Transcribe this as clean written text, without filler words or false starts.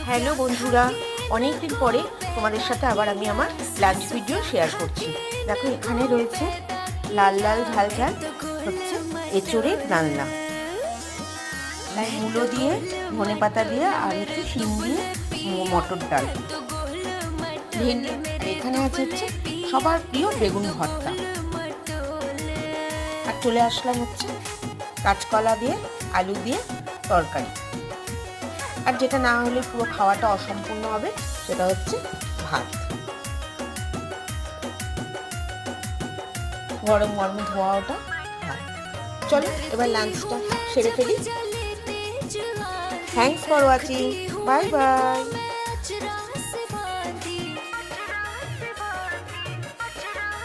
Hello বন্ধুরা, অনেকদিন পরে তোমাদের সাথে আবার আমি আমার লাঞ্চ ভিডিও শেয়ার করছি। দেখো এখানে রয়েছে লাল লাল ঝাল ঝাল হচ্ছে এঁচোড়ের রান্না, তাই মূলো দিয়ে, ধনেপাতা দিয়ে আর একটু শিম দিয়ে মটর ডাল, ভেন্ডি, আর এখানে আছে হচ্ছে সবার প্রিয় বেগুন ভর্তা। আর চলে আসলাম হচ্ছে কাঁচকলা দিয়ে আলু দিয়ে তরকারি। আর যেটা না হলে পুরো খাওয়াটা অসম্পূর্ণ হবে, সেটা হচ্ছে ভাত। গরম গরম ধোয়া ওটা ভাত। চলো এবার লাঞ্চটা সেরে ফেলি। Thanks for watching, bye bye.